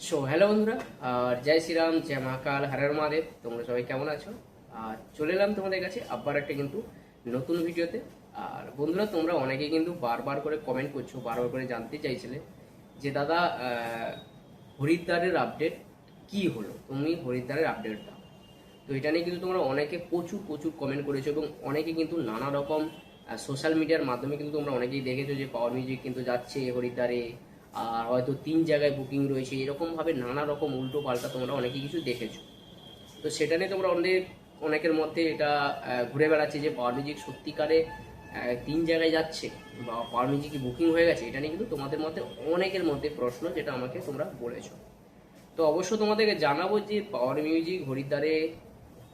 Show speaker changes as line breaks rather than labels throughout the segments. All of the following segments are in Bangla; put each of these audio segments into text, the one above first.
হ্যালো বন্ধুরা, আর জয় শ্রীরাম, জয় মহাকাল, হরের মহাদেব। তোমরা সবাই কেমন আছো? আর চলে এলাম তোমাদের কাছে আবার একটা কিন্তু নতুন ভিডিওতে। আর বন্ধুরা, তোমরা অনেকে কিন্তু বারবার করে কমেন্ট করছো, বারবার করে জানতে চাইছিলে যে দাদা, হরিদ্বারের আপডেট কি হলো, তুমি হরিদ্বারের আপডেট দাও। তো এটা নিয়ে কিন্তু তোমরা অনেকে প্রচুর প্রচুর কমেন্ট করেছো এবং অনেকে কিন্তু নানা রকম সোশ্যাল মিডিয়ার মাধ্যমে কিন্তু তোমরা অনেকেই দেখেছো যে পাওয়ার মিউজিক কিন্তু যাচ্ছে হরিদ্বারে, আর হয়তো 3 জায়গায় বুকিং রয়েছে, এরকমভাবে নানা রকম উল্টো পাল্টা তোমরা অনেকে কিছু দেখেছো। তো সেটা নিয়ে তোমরা অনেকের মধ্যে এটা ঘুরে বেড়াচ্ছে যে পাওয়ার মিউজিক সত্যিকারে 3 জায়গায় যাচ্ছে বা পাওয়ার মিউজিক বুকিং হয়ে গেছে। এটা নিয়ে কিন্তু তোমাদের মধ্যে অনেকের মধ্যে প্রশ্ন, যেটা আমাকে তোমরা বলেছো। তো অবশ্য তোমাদেরকে জানাবো যে পাওয়ার মিউজিক হরিদ্বারে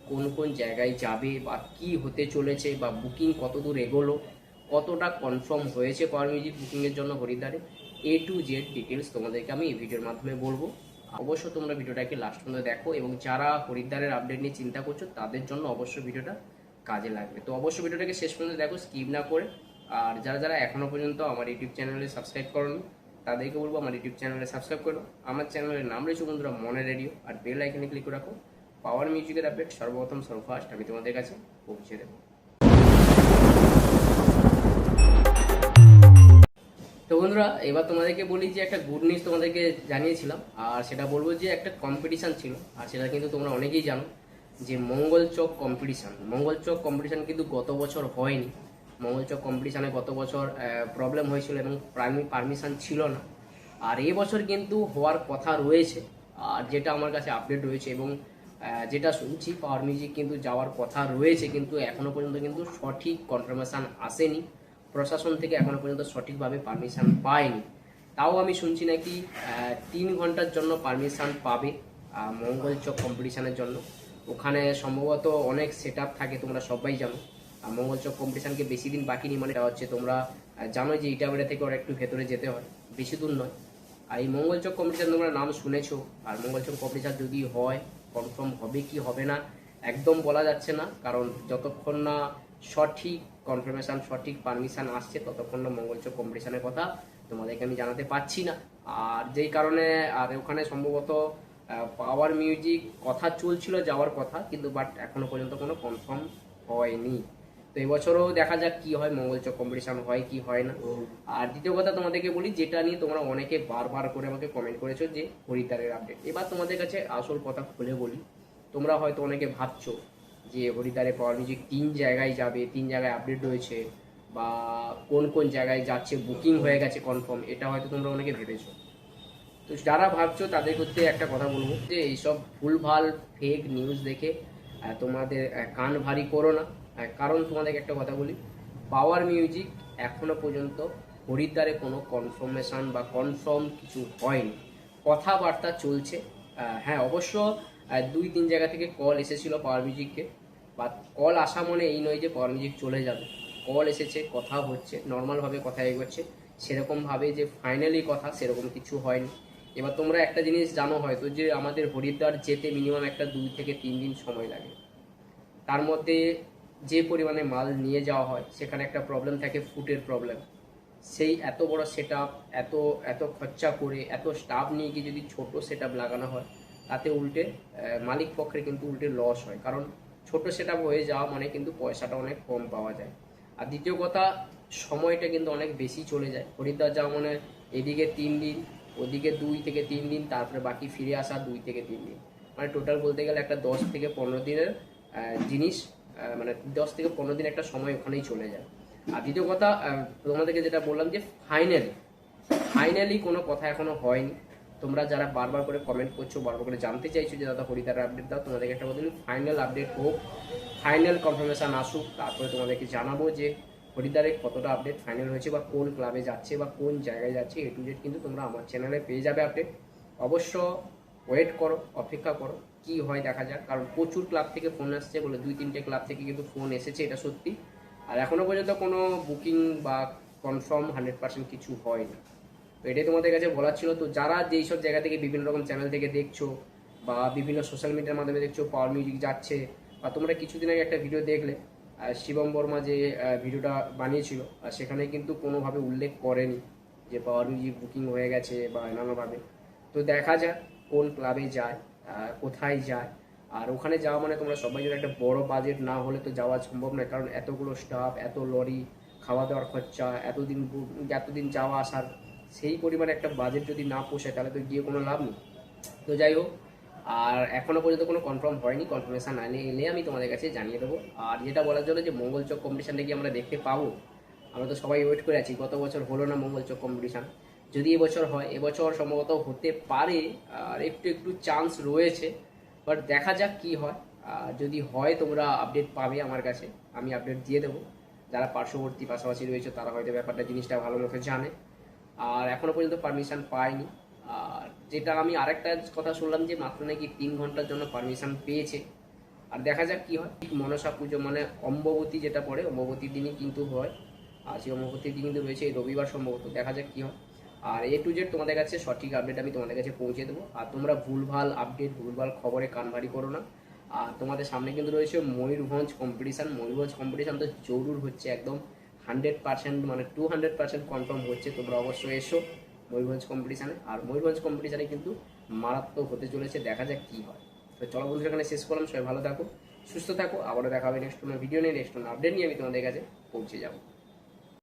কোন কোন জায়গায় যাবে বা কি হতে চলেছে, বা বুকিং কতদূর এগোলো, কতটা কনফার্ম হয়েছে পাওয়ার মিউজিক বুকিংয়ের জন্য হরিদ্বারে, A to Z ডিটেলস তোমাদেরকে আমি এই ভিডিওর মাধ্যমে বলবো। অবশ্য তোমরা ভিডিওটাকে লাস্ট পর্যন্ত দেখো, এবং যারা হরিদ্বারের আপডেট নিয়ে চিন্তা করছো তাদের জন্য অবশ্যই ভিডিওটা কাজে লাগবে। তো অবশ্যই ভিডিওটাকে শেষ পর্যন্ত দেখো, স্কিপ না করে। আর যারা যারা এখনো পর্যন্ত আমার ইউটিউব চ্যানেলে সাবস্ক্রাইব করোনি, তাদেরকে বলবো আমার ইউটিউব চ্যানেলে সাবস্ক্রাইব করো। আমার চ্যানেলের নাম রয়েছে বন্ধুরা মনে রেডিও, আর বেল আইকনে ক্লিক করে রাখো। পাওয়ার মিউজিকের আপডেট সর্বপ্রথম সর্বফার্স্ট আমি তোমাদের কাছে পৌঁছে দেবো। তো বন্ধুরা, এবার তোমাদেরকে বলি যে একটা গুড নিউজ তোমাদেরকে জানিয়েছিলাম, আর সেটা বলবো যে একটা কম্পিটিশান ছিল, আর সেটা কিন্তু তোমরা অনেকেই জানো যে মঙ্গলচক কম্পিটিশান কিন্তু গত বছর হয়নি। মঙ্গলচক কম্পিটিশানে গত বছর প্রবলেম হয়েছিল এবং পারমিশন ছিল না। আর এই বছর কিন্তু হওয়ার কথা রয়েছে, আর যেটা আমার কাছে আপডেট রয়েছে এবং যেটা শুনছি পাওয়ার মিউজিক কিন্তু যাওয়ার কথা রয়েছে, কিন্তু এখনো পর্যন্ত কিন্তু সঠিক কনফার্মেশন আসেনি। প্রশাসন থেকে এখনো পর্যন্ত সঠিকভাবে পারমিশন পায়নি। তাও আমি শুনছি নাকি 3 ঘন্টার জন্য পারমিশন পাবে মঙ্গলচক কম্পিটিশানের জন্য। ওখানে সম্ভবত অনেক সেট থাকে, তোমরা সবাই জানো। মঙ্গলচক কম্পিটিশানকে বেশি দিন বাকি নেই, মানে এটা হচ্ছে তোমরা জানো যে ইটাবাড়ি থেকে ওরা একটু ভেতরে যেতে হয়, বেশি দূর নয়। আর এই মঙ্গলচক কম্পিটিশান তোমরা নাম শুনেছো, আর মঙ্গলচক কম্পিটিশান যদি হয়, কনফার্ম হবে কি হবে না একদম বলা যাচ্ছে না, কারণ যতক্ষণ না সঠিক কনফার্মেশন, সঠিক পারমিশন আসছে, ততক্ষণ না মঙ্গলচক কম্পিটিশনের কথা তোমাদেরকে আমি জানাতে পারছি না। আর যেই কারণে আর ওখানে সম্ভবত পাওয়ার মিউজিক কথা চলছিল যাওয়ার কথা, কিন্তু বাট এখনো পর্যন্ত কোনো কনফার্ম হয়নি। তো এবছরও দেখা যাক কি হয়, মঙ্গলচক কম্পিটিশন হয় কি হয় না। আর দ্বিতীয় কথা তোমাদেরকে বলি, যেটা নিয়ে তোমরা অনেকে বারবার করে আমাকে কমেন্ট করেছো যে হরিদ্বারের আপডেট। এবার তোমাদের কাছে আসল কথা খুলে বলি। তোমরা হয়তো অনেকে ভাবছো যে হরিদ্বারে পাওয়ার মিউজিক 3 জায়গায় যাবে, 3 জায়গায় আপডেট রয়েছে, বা কোন কোন জায়গায় যাচ্ছে বুকিং হয়ে গেছে কনফার্ম, এটা হয়তো তোমরা অনেকে ভেবেছো। তো যারা ভাবছো তাদের ক্ষেত্রে একটা কথা বলবো যে এইসব ভুলভাল ফেক নিউজ দেখে তোমাদের কান ভারী করো না। কারণ তোমাদেরকে একটা কথা বলি, পাওয়ার মিউজিক এখনো পর্যন্ত হরিদ্বারে কোনো কনফার্মেশন বা কনফার্ম কিছু হয়নি, কথাবার্তা চলছে। হ্যাঁ, অবশ্য 2-3 জায়গা থেকে কল এসেছিল পাওয়ার মিউজিককে, বা কল আসা মানে এই নয় যে পাওয়ার মিউজিক চলে যাবে। কল এসেছে, কথা হচ্ছে, নর্মালভাবে কথা এগোচ্ছে, সেরকমভাবে যে ফাইনালি কথা সেরকম কিছু হয়নি। এবার তোমরা একটা জিনিস জানো হয়তো, যে আমাদের হরিদ্বার যেতে মিনিমাম একটা 2 থেকে 3 দিন সময় লাগে। তার মধ্যে যে পরিমাণে মাল নিয়ে যাওয়া হয়, সেখানে একটা প্রবলেম থাকে, ফুটের প্রবলেম। সেই এত বড় সেট আপ, এত এত খরচা করে এত স্টাফ নিয়ে গিয়ে যদি ছোট সেট আপ লাগানো হয়, তাতে উল্টে মালিক পক্ষের কিন্তু উল্টে লস হয়, কারণ ছোট সেট আপ হয়ে যাওয়া মানে কিন্তু পয়সাটা অনেক কম পাওয়া যায়। আর দ্বিতীয় কথা, সময়টা কিন্তু অনেক বেশি চলে যায়। হরিদ্বার যাওয়া মানে এদিকে 3 দিন, ওদিকে 2 থেকে 3 দিন, তারপরে বাকি ফিরে আসা 2 থেকে 3 দিন, মানে টোটাল বলতে গেলে একটা 10 থেকে 15 দিনের জিনিস, মানে 10 থেকে 15 দিন একটা সময় ওখানেই চলে যায়। আর দ্বিতীয় কথা, তোমাদেরকে যেটা বললাম যে ফাইনালি কোনো কথা এখনো হয়নি। তোমরা যারা বারবার করে কমেন্ট করছো, বারবার করে জানতে চাইছো যে দাদা হরিদ্বারের আপডেট দাও, তোমাদেরকে একটা বলি, ফাইনাল আপডেট হোক, ফাইনাল কনফার্মেশন আসুক, তারপরে তোমাদেরকে জানাবো যে হরিদ্বারে কতটা আপডেট ফাইনাল হয়েছে, বা কোন ক্লাবে যাচ্ছে বা কোন জায়গায় যাচ্ছে। A to Z কিন্তু তোমরা আমার চ্যানেলে পেয়ে যাবে আপডেট। অবশ্য ওয়েট করো, অপেক্ষা করো, কি হয় দেখা যাক। কারণ প্রচুর ক্লাব থেকে ফোন আসছে, বলে 2-3টে ক্লাব থেকে কিন্তু ফোন এসেছে, এটা সত্যি। আর এখনো পর্যন্ত কোনো বুকিং বা কনফার্ম 100% কিছু হয়নি। তো এটাই তোমাদের কাছে বলার ছিল। তো যারা যেই সব জায়গা থেকে বিভিন্ন রকম চ্যানেল থেকে দেখছো, বা বিভিন্ন সোশ্যাল মিডিয়ার মাধ্যমে দেখছো পাওয়ার মিউজিক যাচ্ছে, বা তোমরা কিছুদিন আগে একটা ভিডিও দেখলে শিবম বর্মা যে ভিডিওটা বানিয়েছিল, সেখানে কিন্তু কোনোভাবে উল্লেখ করেনি যে পাওয়ার মিউজিক বুকিং হয়ে গেছে বা নানাভাবে। তো দেখা যাক কোন ক্লাবে যায়, কোথায় যায়। আর ওখানে যাওয়া মানে তোমরা সবাই যদি একটা বড় বাজেট না হলে তো যাওয়া সম্ভব নয়, কারণ এতগুলো স্টাফ, এত লরি, খাওয়া দাওয়ার খরচা, এতদিন যাওয়া আসার, সেই পরিমাণে একটা বাজেট যদি না পোষায় তাহলে তো গিয়ে কোনো লাভ নেই। তো যাই হোক, আর এখনও পর্যন্ত কোনো কনফার্ম হয়নি, কনফার্মেশন এলে আমি তোমাদের কাছে জানিয়ে দেবো। আর যেটা বলার জন্য যে মঙ্গলচক কম্পিটিশানটা কি আমরা দেখতে পাবো, আমরা তো সবাই ওয়েট করে আছি। গত বছর হলো না মঙ্গলচক কম্পিটিশান, যদি এবছর হয়, এবছর সম্ভবত হতে পারে, আর একটু একটু চান্স রয়েছে, বাট দেখা যাক কি হয়। যদি হয় তোমরা আপডেট পাবে আমার কাছে, আমি আপডেট দিয়ে দেবো। যারা পার্শ্ববর্তী পাশাপাশি রয়েছে তারা হয়তো ব্যাপারটা জিনিসটা ভালো মতো জানে, আর এখনও পর্যন্ত পারমিশন পায়নি। আর যেটা আমি আরেকটা কথা শুনলাম যে মাত্র নাকি 3 ঘন্টার জন্য পারমিশন পেয়েছে। আর দেখা যাক কি হয়। মনসা পুজো মানে অম্ববতী যেটা পড়ে, অম্ববতীর দিনই কিন্তু হয়। আর সেই অম্ববতীর দিন কিন্তু রয়েছে এই রবিবার সম্ভবত, দেখা যাক কি হয়। আর A to Z তোমাদের কাছে সঠিক আপডেট আমি তোমাদের কাছে পৌঁছে দেবো। আর তোমরা ভুলভাল আপডেট, ভুলভাল খবরে কানভারি করো না। আর তোমাদের সামনে কিন্তু রয়েছে ময়ূরভঞ্জ কম্পিটিশান। ময়ূরভঞ্জ কম্পিটিশান তো জরুর হচ্ছে, একদম 100% মানে 200% কনফার্ম হচ্ছে। তোমরা অবশ্যই এসো ময়ূরভঞ্জ কম্পিটিশানে। আর ময়ূরভঞ্জ কম্পিটিশানে কিন্তু মারাত্মক হতে চলেছে, দেখা যাক কী হয়। তো চলো বন্ধুরা, এখানে শেষ করলাম। সবাই ভালো থাকো, সুস্থ থাকো, আবারও দেখা হবে নেক্সট কোনো ভিডিও নিয়ে, নেক্সট কোনো আপডেট নিয়ে আমি তোমাদের কাছে পৌঁছে যাবো।